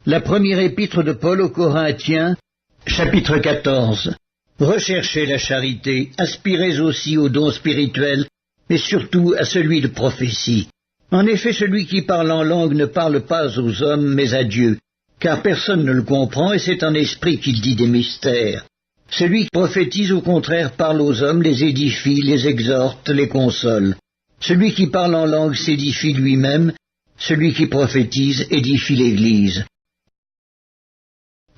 La première épître de Paul aux Corinthiens, chapitre 14. Recherchez la charité, aspirez aussi aux dons spirituels, mais surtout à celui de prophétie. En effet, celui qui parle en langue ne parle pas aux hommes, mais à Dieu, car personne ne le comprend, et c'est en esprit qu'il dit des mystères. Celui qui prophétise, au contraire, parle aux hommes, les édifie, les exhorte, les console. Celui qui parle en langue s'édifie lui-même, celui qui prophétise édifie l'Église.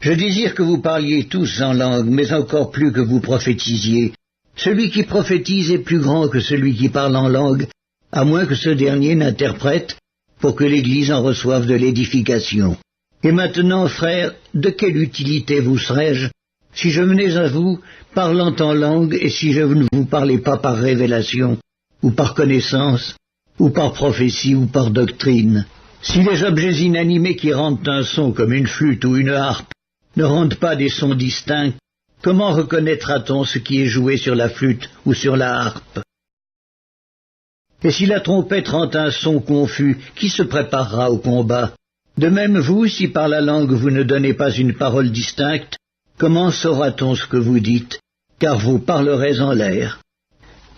Je désire que vous parliez tous en langue, mais encore plus que vous prophétisiez. Celui qui prophétise est plus grand que celui qui parle en langue, à moins que ce dernier n'interprète, pour que l'Église en reçoive de l'édification. Et maintenant, frères, de quelle utilité vous serais-je, si je venais à vous, parlant en langue, et si je ne vous parlais pas par révélation, ou par connaissance, ou par prophétie, ou par doctrine? Si les objets inanimés qui rendent un son comme une flûte ou une harpe ne rendent pas des sons distincts, comment reconnaîtra-t-on ce qui est joué sur la flûte ou sur la harpe? Et si la trompette rend un son confus, qui se préparera au combat? De même vous, si par la langue vous ne donnez pas une parole distincte, comment saura-t-on ce que vous dites? Car vous parlerez en l'air.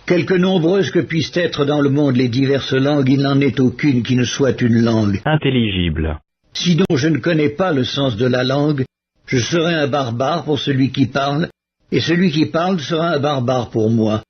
Quelque nombreuses que puissent être dans le monde les diverses langues, il n'en est aucune qui ne soit une langue intelligible. Si donc je ne connais pas le sens de la langue, je serai un barbare pour celui qui parle, et celui qui parle sera un barbare pour moi.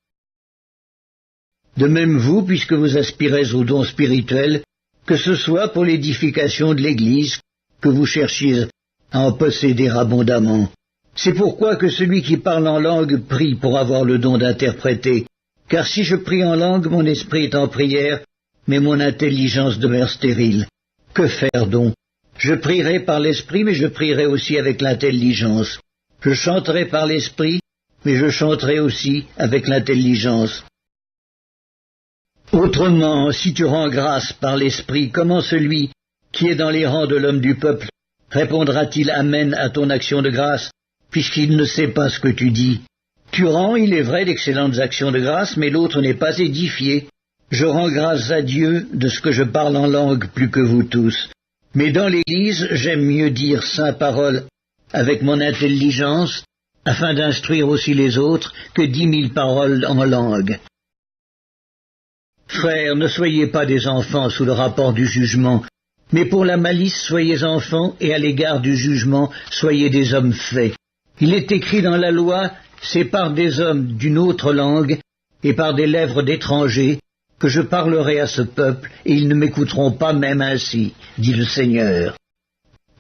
De même vous, puisque vous aspirez aux dons spirituels, que ce soit pour l'édification de l'Église, que vous cherchiez à en posséder abondamment. C'est pourquoi que celui qui parle en langue prie pour avoir le don d'interpréter, car si je prie en langue, mon esprit est en prière, mais mon intelligence demeure stérile. Que faire donc? Je prierai par l'esprit, mais je prierai aussi avec l'intelligence. Je chanterai par l'esprit, mais je chanterai aussi avec l'intelligence. Autrement, si tu rends grâce par l'esprit, comment celui qui est dans les rangs de l'homme du peuple répondra-t-il Amen à ton action de grâce, puisqu'il ne sait pas ce que tu dis? Tu rends, il est vrai, d'excellentes actions de grâce, mais l'autre n'est pas édifié. Je rends grâce à Dieu de ce que je parle en langue plus que vous tous. Mais dans l'Église, j'aime mieux dire saint paroles avec mon intelligence, afin d'instruire aussi les autres, que 10 000 paroles en langue. Frères, ne soyez pas des enfants sous le rapport du jugement, mais pour la malice soyez enfants, et à l'égard du jugement soyez des hommes faits. Il est écrit dans la loi, c'est par des hommes d'une autre langue, et par des lèvres d'étrangers, que je parlerai à ce peuple, et ils ne m'écouteront pas même ainsi, dit le Seigneur.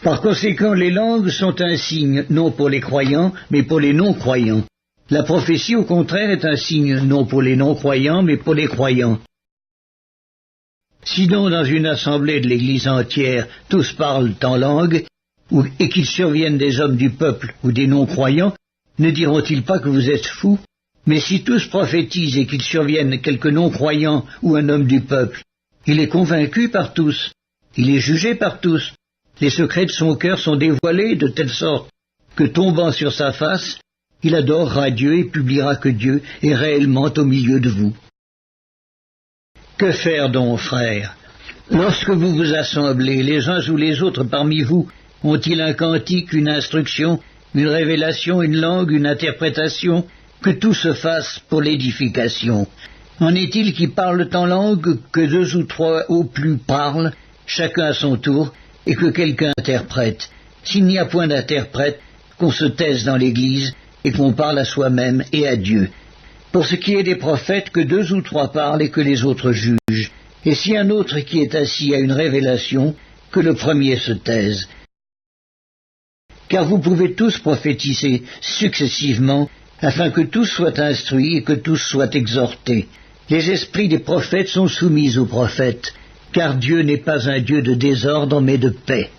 Par conséquent, les langues sont un signe, non pour les croyants, mais pour les non-croyants. La prophétie, au contraire, est un signe, non pour les non-croyants, mais pour les croyants. Si donc dans une assemblée de l'Église entière, tous parlent en langue, et qu'il survienne des hommes du peuple ou des non-croyants, ne diront-ils pas que vous êtes fous? Mais si tous prophétisent et qu'il survienne quelque non-croyant ou un homme du peuple, il est convaincu par tous, il est jugé par tous. Les secrets de son cœur sont dévoilés de telle sorte que, tombant sur sa face, il adorera Dieu et publiera que Dieu est réellement au milieu de vous. Que faire donc, frères? Lorsque vous vous assemblez, les uns ou les autres parmi vous ont-ils un cantique, une instruction, une révélation, une langue, une interprétation? Que tout se fasse pour l'édification. En est-il qui parlent en langue, que 2 ou 3 au plus parlent, chacun à son tour, et que quelqu'un interprète? S'il n'y a point d'interprète, qu'on se taise dans l'Église, et qu'on parle à soi-même et à Dieu. Pour ce qui est des prophètes, que 2 ou 3 parlent et que les autres jugent. Et si un autre qui est assis a une révélation, que le premier se taise. Car vous pouvez tous prophétiser successivement, afin que tous soient instruits et que tous soient exhortés. Les esprits des prophètes sont soumis aux prophètes, car Dieu n'est pas un Dieu de désordre, mais de paix.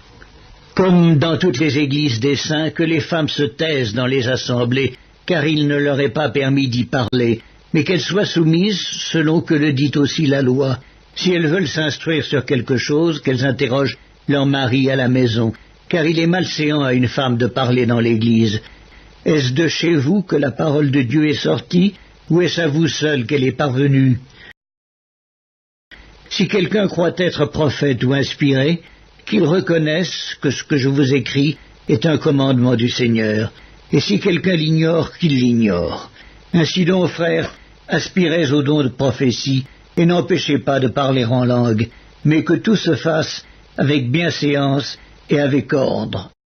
Comme dans toutes les églises des saints, que les femmes se taisent dans les assemblées, car il ne leur est pas permis d'y parler, mais qu'elles soient soumises selon que le dit aussi la loi. Si elles veulent s'instruire sur quelque chose, qu'elles interrogent leur mari à la maison, car il est malséant à une femme de parler dans l'église. Est-ce de chez vous que la parole de Dieu est sortie, ou est-ce à vous seul qu'elle est parvenue? Si quelqu'un croit être prophète ou inspiré, qu'ils reconnaissent que ce que je vous écris est un commandement du Seigneur, et si quelqu'un l'ignore, qu'il l'ignore. Ainsi donc, frères, aspirez au don de prophétie, et n'empêchez pas de parler en langue, mais que tout se fasse avec bienséance et avec ordre.